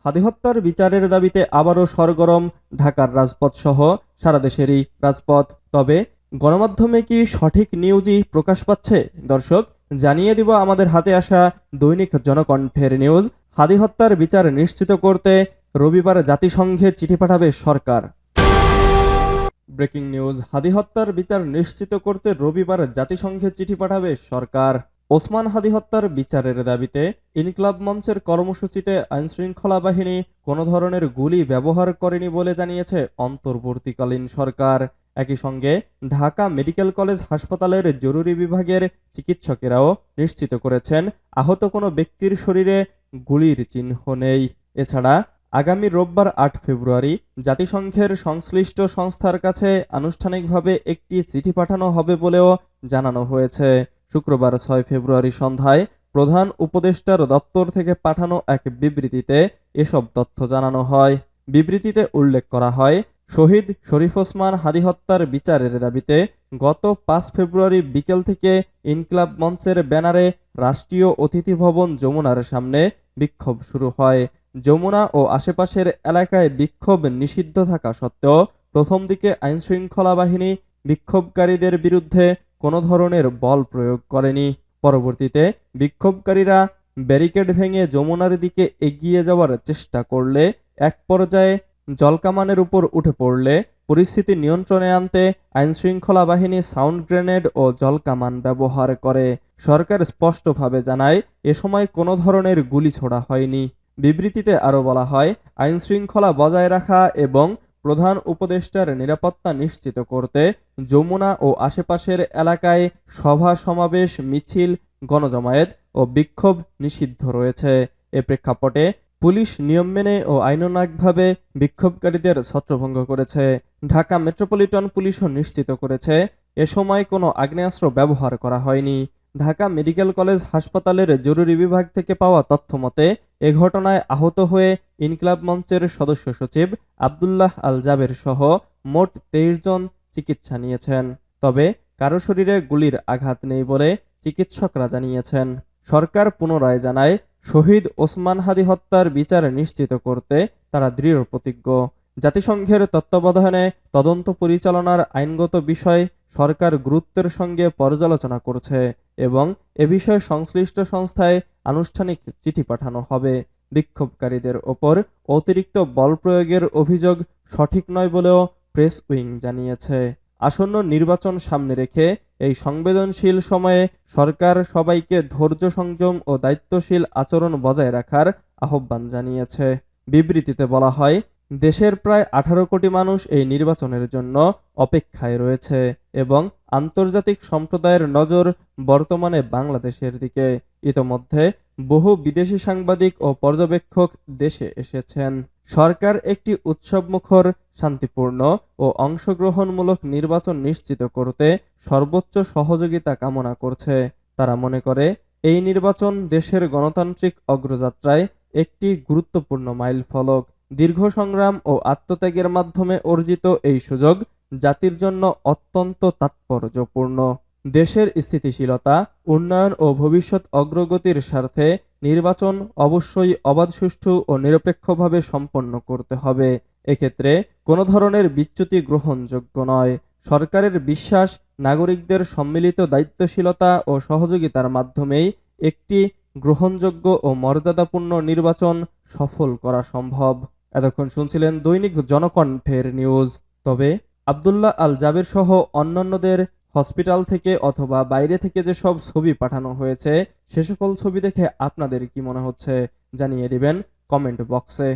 হাদি হত্যার বিচারের দাবিতে আবারও সরগরম ঢাকার রাজপথ সহ সারা দেশেরই রাজপথ। তবে গণমাধ্যমে কি সঠিক নিউজই প্রকাশ পাচ্ছে? দর্শক, জানিয়ে দিব আমাদের হাতে আসা দৈনিক জনকণ্ঠের নিউজ। হাদি হত্যার বিচার নিশ্চিত করতে রবিবার জাতিসংঘে চিঠি পাঠাবে সরকার। ব্রেকিং নিউজ, হাদি হত্যার বিচার নিশ্চিত করতে রবিবার জাতিসংঘে চিঠি পাঠাবে সরকার। ওসমান হাদি হত্যার বিচারের দাবিতে ইনকিলাব মঞ্চের কর্মসূচিতে আইনশৃঙ্খলা বাহিনী কোনো ধরনের গুলি ব্যবহার করেনি বলে জানিয়েছে অন্তর্বর্তীকালীন সরকার। একই সঙ্গে ঢাকা মেডিকেল কলেজ হাসপাতালের জরুরি বিভাগের চিকিৎসকেরাও নিশ্চিত করেছেন আহত কোনো ব্যক্তির শরীরে গুলির চিহ্ন নেই। এছাড়া আগামী রোববার ৮ ফেব্রুয়ারি জাতিসংঘের সংশ্লিষ্ট সংস্থার কাছে আনুষ্ঠানিকভাবে একটি চিঠি পাঠানো হবে বলেও জানানো হয়েছে। শুক্রবার ৬ ফেব্রুয়ারি সন্ধ্যায় প্রধান উপদেষ্টার দপ্তর থেকে পাঠানো এক বিবৃতিতে এসব তথ্য জানানো হয়। বিবৃতিতে উল্লেখ করা হয়, শহীদ শরীফ ওসমান হাদি হত্যার বিচারের দাবিতে গত ৫ ফেব্রুয়ারি বিকেল থেকে ইনকিলাব মঞ্চের ব্যানারে রাষ্ট্রীয় অতিথি ভবন যমুনার সামনে বিক্ষোভ শুরু হয়। যমুনা ও আশেপাশের এলাকায় বিক্ষোভ নিষিদ্ধ থাকা সত্ত্বেও প্রথম দিকে আইনশৃঙ্খলা বাহিনী বিক্ষোভকারীদের বিরুদ্ধে কোনো ধরনের বল প্রয়োগ করেনি। পরবর্তীতে বিক্ষোভকারীরা ব্যারিকেড ভেঙে যমুনার দিকে এগিয়ে যাওয়ার চেষ্টা করলে এক পর্যায়ে জলকামানের উপর উঠে পড়লে পরিস্থিতি নিয়ন্ত্রণে আনতে আইনশৃঙ্খলা বাহিনী সাউন্ড গ্রেনেড ও জলকামান ব্যবহার করে। সরকার স্পষ্টভাবে জানায়, এ সময় কোনো ধরনের গুলি ছোড়া হয়নি। বিবৃতিতে আরও বলা হয়, আইনশৃঙ্খলা বজায় রাখা এবং প্রধান উপদেষ্টার নিরাপত্তা নিশ্চিত করতে যমুনা ও আশেপাশের এলাকায় সভা সমাবেশ, মিছিল, গণজমায়েত ও বিক্ষোভ নিষিদ্ধ রয়েছে। এ প্রেক্ষাপটে পুলিশ নিয়ম মেনে ও আইনানুগভাবে বিক্ষোভকারীদের ছত্রভঙ্গ করেছে। ঢাকা মেট্রোপলিটন পুলিশও নিশ্চিত করেছে, এ সময় কোনো আগ্নেয়াস্ত্র ব্যবহার করা হয়নি। ঢাকা মেডিকেল কলেজ হাসপাতালের জরুরি বিভাগ থেকে পাওয়া তথ্য মতে এ ঘটনায় আহত হয়ে ইনকিলাব মঞ্চের সদস্য সচিব আব্দুল্লাহ আল জাবের সহ মোট ২৩ জন চিকিৎসা নিয়েছেন। তবে কারো শরীরে গুলির আঘাত নেই বলে চিকিৎসকরা জানিয়েছেন। সরকার পুনরায় জানায়, শহীদ ওসমান হাদি হত্যার বিচার নিশ্চিত করতে তারা দৃঢ় প্রতিজ্ঞ। জাতিসংঘের তত্ত্বাবধানে তদন্ত পরিচালনার আইনগত বিষয় সরকার গুরুত্বের সঙ্গে পর্যালোচনা করছে এবং এ বিষয়ে সংশ্লিষ্ট সংস্থায় আনুষ্ঠানিক চিঠি পাঠানো হবে। বিক্ষোভকারীদের ওপর অতিরিক্ত বল প্রয়োগের অভিযোগ সঠিক নয় বলেও প্রেস উইং জানিয়েছে। আসন্ন নির্বাচন সামনে রেখে এই সংবেদনশীল সময়ে সরকার সবাইকে ধৈর্য সংযম ও দায়িত্বশীল আচরণ বজায় রাখার আহ্বান জানিয়েছে। বিবৃতিতে বলা হয়, দেশের প্রায় ১৮ কোটি মানুষ এই নির্বাচনের জন্য অপেক্ষায় রয়েছে এবং আন্তর্জাতিক সম্প্রদায়ের নজর বর্তমানে বাংলাদেশের দিকে। ইতোমধ্যে বহু বিদেশি সাংবাদিক ও পর্যবেক্ষক দেশে এসেছেন। সরকার একটি উৎসবমুখর, শান্তিপূর্ণ ও অংশগ্রহণমূলক নির্বাচন নিশ্চিত করতে সর্বোচ্চ সহযোগিতা কামনা করছে। তারা মনে করে, এই নির্বাচন দেশের গণতান্ত্রিক অগ্রযাত্রায় একটি গুরুত্বপূর্ণ মাইলফলক। দীর্ঘ সংগ্রাম ও আত্মত্যাগের মাধ্যমে অর্জিত এই সুযোগ জাতির জন্য অত্যন্ত তাৎপর্যপূর্ণ। দেশের স্থিতিশীলতা, উন্নয়ন ও ভবিষ্যৎ অগ্রগতির স্বার্থে নির্বাচন অবশ্যই অবাধ, সুষ্ঠু ও নিরপেক্ষভাবে সম্পন্ন করতে হবে। এক্ষেত্রে কোনো ধরনের বিচ্যুতি গ্রহণযোগ্য নয়। সরকারের বিশ্বাস, নাগরিকদের সম্মিলিত দায়িত্বশীলতা ও সহযোগিতার মাধ্যমেই একটি গ্রহণযোগ্য ও মর্যাদাপূর্ণ নির্বাচন সফল করা সম্ভব। এতক্ষণ শুনছিলেন দৈনিক জনকণ্ঠের নিউজ। তবে আব্দুল্লাহ আল জাবের সহ অন্যান্যদের হসপিটাল থেকে অথবা বাইরে থেকে যেসব ছবি পাঠানো হয়েছে সে সকল ছবি দেখে আপনাদের কি মনে হচ্ছে জানিয়ে দিবেন কমেন্ট বক্সে।